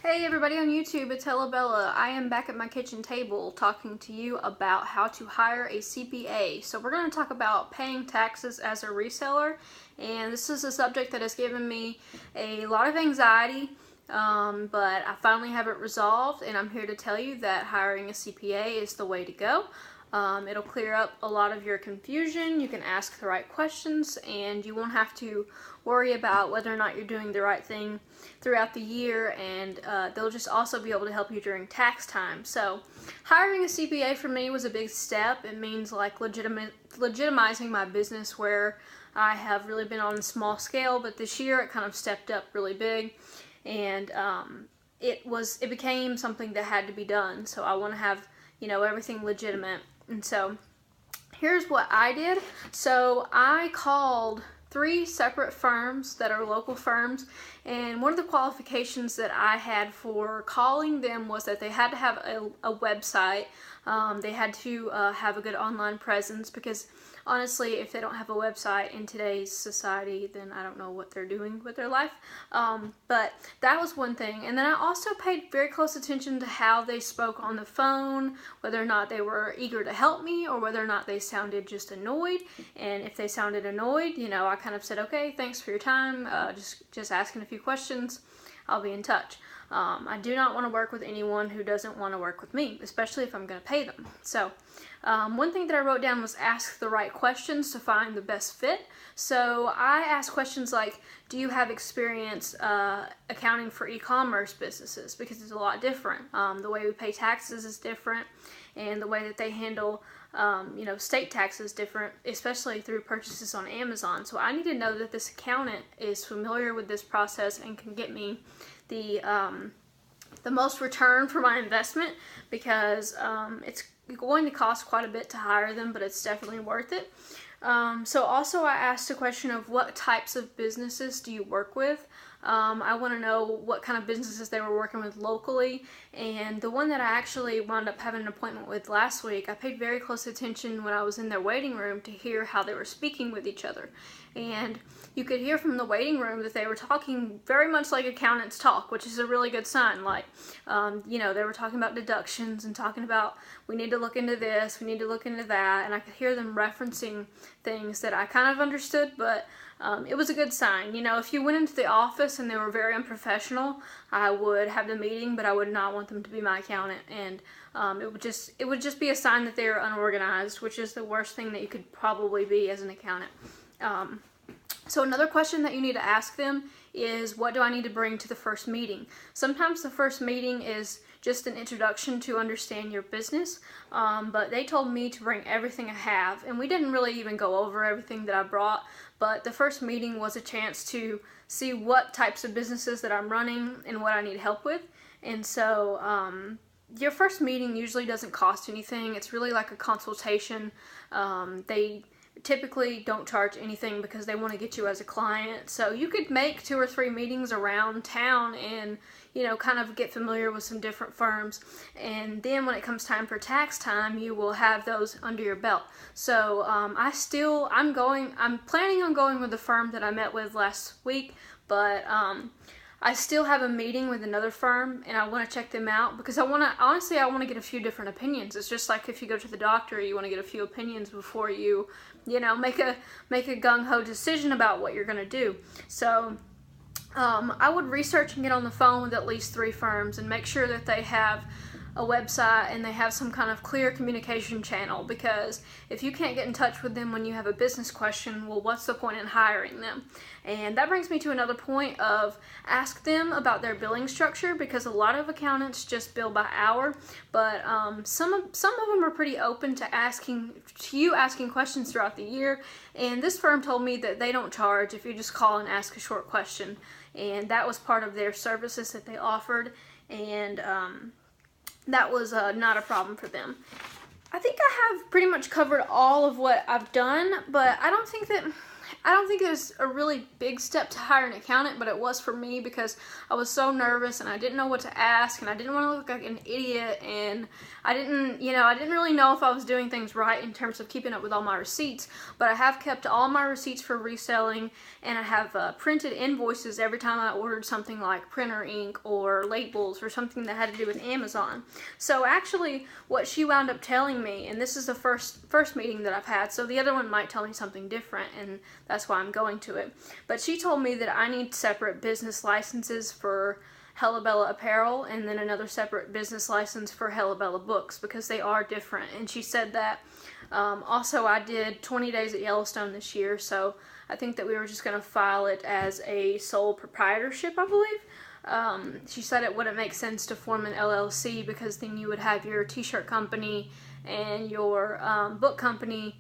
Hey everybody on YouTube, it's Hella Bella. I am back at my kitchen table talking to you about how to hire a CPA. So we're going to talk about paying taxes as a reseller, and this is a subject that has given me a lot of anxiety, but I finally have it resolved, and I'm here to tell you that hiring a CPA is the way to go. It'll clear up a lot of your confusion. You can ask the right questions, and you won't have to worry about whether or not you're doing the right thing throughout the year, and they'll just also be able to help you during tax time. So hiring a CPA for me was a big step. It means like legitimizing my business, where I have really been on a small scale, but this year it kind of stepped up really big, and it became something that had to be done. So I want to have everything legitimate. And so here's what I did. So I called 3 separate firms that are local firms, and one of the qualifications that I had for calling them was that they had to have a website. They had to have a good online presence, because honestly, if they don't have a website in today's society, then I don't know what they're doing with their life. But that was one thing. And then I also paid very close attention to how they spoke on the phone, whether or not they were eager to help me or whether or not they sounded just annoyed. And if they sounded annoyed, I kind of said, okay, thanks for your time, just asking a few questions, I'll be in touch. I do not want to work with anyone who doesn't want to work with me, especially if I'm going to pay them. So one thing that I wrote down was ask the right questions to find the best fit. So I asked questions like, do you have experience accounting for e-commerce businesses? Because it's a lot different. The way we pay taxes is different, and the way that they handle state taxes is different, especially through purchases on Amazon. So I need to know that this accountant is familiar with this process and can get me the most return for my investment, because it's going to cost quite a bit to hire them, but it's definitely worth it. So also I asked a question of what types of businesses do you work with. I want to know what kind of businesses they were working with locally, and the one that I actually wound up having an appointment with last week, I paid very close attention when I was in their waiting room to hear how they were speaking with each other. And you could hear from the waiting room that they were talking very much like accountants talk, which is a really good sign. Like, they were talking about deductions and talking about, we need to look into this, we need to look into that, and I could hear them referencing things that I kind of understood, but it was a good sign. If you went into the office and they were very unprofessional, I would have the meeting, but I would not want them to be my accountant, and it would just be a sign that they are unorganized, which is the worst thing that you could probably be as an accountant. So another question that you need to ask them is, what do I need to bring to the first meeting? Sometimes the first meeting is just an introduction to understand your business, but they told me to bring everything I have, and we didn't really even go over everything that I brought, but the first meeting was a chance to see what types of businesses that I'm running and what I need help with. And so your first meeting usually doesn't cost anything. It's really like a consultation. They typically don't charge anything because they want to get you as a client. So you could make 2 or 3 meetings around town and kind of get familiar with some different firms, and then when it comes time for tax time, you will have those under your belt. So I'm planning on going with the firm that I met with last week, but I still have a meeting with another firm, and I want to check them out, because I want to get a few different opinions. It's just like if you go to the doctor, you want to get a few opinions before you make a gung-ho decision about what you're going to do. So I would research and get on the phone with at least 3 firms and make sure that they have a website and they have some kind of clear communication channel, because if you can't get in touch with them when you have a business question, well, what's the point in hiring them? And that brings me to another point of ask them about their billing structure, because a lot of accountants just bill by hour, but some of them are pretty open to asking questions throughout the year. And this firm told me that they don't charge if you just call and ask a short question, and that was part of their services that they offered, and that was not a problem for them. I think I have pretty much covered all of what I've done, but I don't think that I don't think it's a really big step to hire an accountant, but it was for me because I was so nervous and I didn't know what to ask and I didn't want to look like an idiot, and I didn't really know if I was doing things right in terms of keeping up with all my receipts. But I have kept all my receipts for reselling, and I have printed invoices every time I ordered something like printer ink or labels or something that had to do with Amazon. So actually what she wound up telling me, and this is the first meeting that I've had, so the other one might tell me something different, and that's why I'm going to it. But she told me that I need separate business licenses for Hella Bella Apparel and then another separate business license for Hella Bella Books because they are different. And she said that also I did 20 days at Yellowstone this year, so I think that we were just going to file it as a sole proprietorship, I believe. She said it wouldn't make sense to form an LLC because then you would have your t-shirt company and your book company,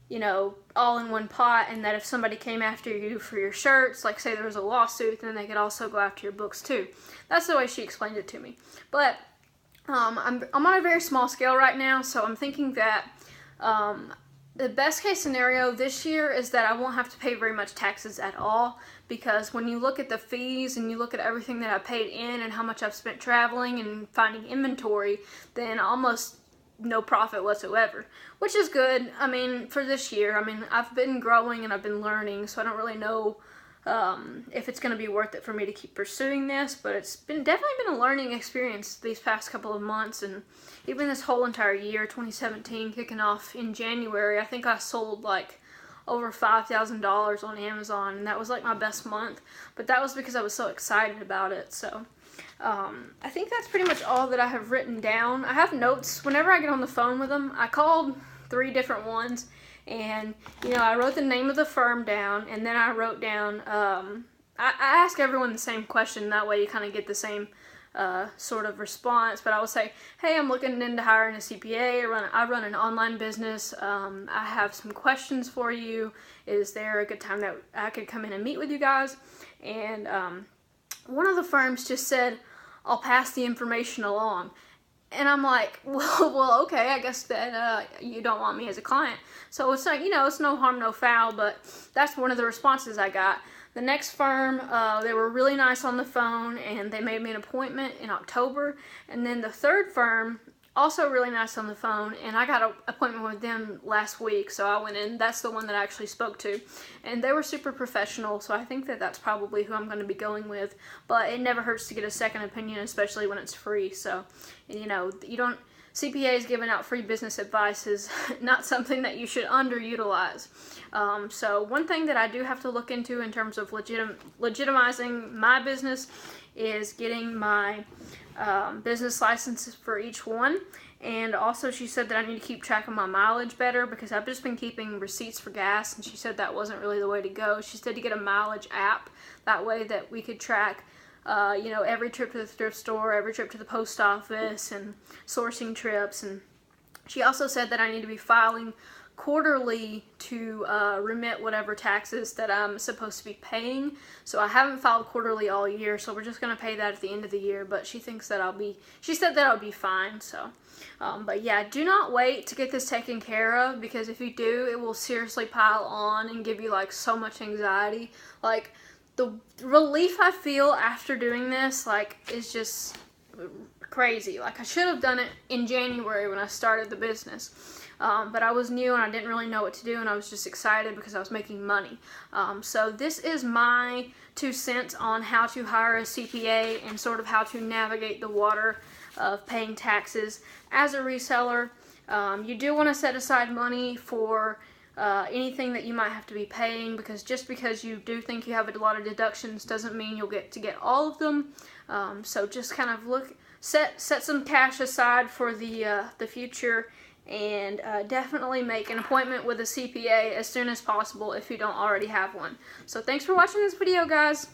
you know, all in one pot, and that if somebody came after you for your shirts, like say there was a lawsuit, then they could also go after your books too. That's the way she explained it to me. But I'm on a very small scale right now, so I'm thinking that the best case scenario this year is that I won't have to pay very much taxes at all, because when you look at the fees and you look at everything that I paid in and how much I've spent traveling and finding inventory, then almost no profit whatsoever, which is good. I mean, for this year, I mean, I've been growing and I've been learning, so I don't really know if it's going to be worth it for me to keep pursuing this, but it's definitely been a learning experience these past couple of months, and even this whole entire year, 2017, kicking off in January. I think I sold like over $5,000 on Amazon, and that was like my best month, but that was because I was so excited about it. So I think that's pretty much all that I have written down. I have notes whenever I get on the phone with them. I called 3 different ones, and you know, I wrote the name of the firm down, and then I wrote down, I ask everyone the same question, that way you kind of get the same sort of response. But I would say, hey, I'm looking into hiring a CPA. I run an online business. I have some questions for you. Is there a good time that I could come in and meet with you guys? And one of the firms just said, I'll pass the information along. And I'm like, well, okay, I guess that you don't want me as a client. So it's like, you know, it's no harm, no foul, but that's one of the responses I got. The next firm, they were really nice on the phone, and they made me an appointment in October. And then the third firm, also really nice on the phone, and I got an appointment with them last week, so I went in. That's the one that I actually spoke to, and they were super professional, so I think that that's probably who I'm going to be going with. But it never hurts to get a second opinion, especially when it's free. So, you know, CPAs giving out free business advice is not something that you should underutilize. So one thing that I do have to look into in terms of legitimizing my business is getting my business licenses for each one. And also she said that I need to keep track of my mileage better, because I've just been keeping receipts for gas, and she said that wasn't really the way to go. She said to get a mileage app, that way that we could track you know, every trip to the thrift store, every trip to the post office, and sourcing trips. And she also said that I need to be filing quarterly to remit whatever taxes that I'm supposed to be paying. So I haven't filed quarterly all year, so we're just going to pay that at the end of the year. But she thinks that she said that I'll be fine. So, but yeah, do not wait to get this taken care of, because if you do, it will seriously pile on and give you like so much anxiety. Like, the relief I feel after doing this, like, is just crazy. Like, I should have done it in January when I started the business. But I was new and I didn't really know what to do, and I was just excited because I was making money. So this is my 2 cents on how to hire a CPA and sort of how to navigate the water of paying taxes as a reseller. You do want to set aside money for anything that you might have to be paying, because just because you do think you have a lot of deductions doesn't mean you'll get to get all of them. So just kind of set some cash aside for the future, and definitely make an appointment with a CPA as soon as possible if you don't already have one. So thanks for watching this video, guys.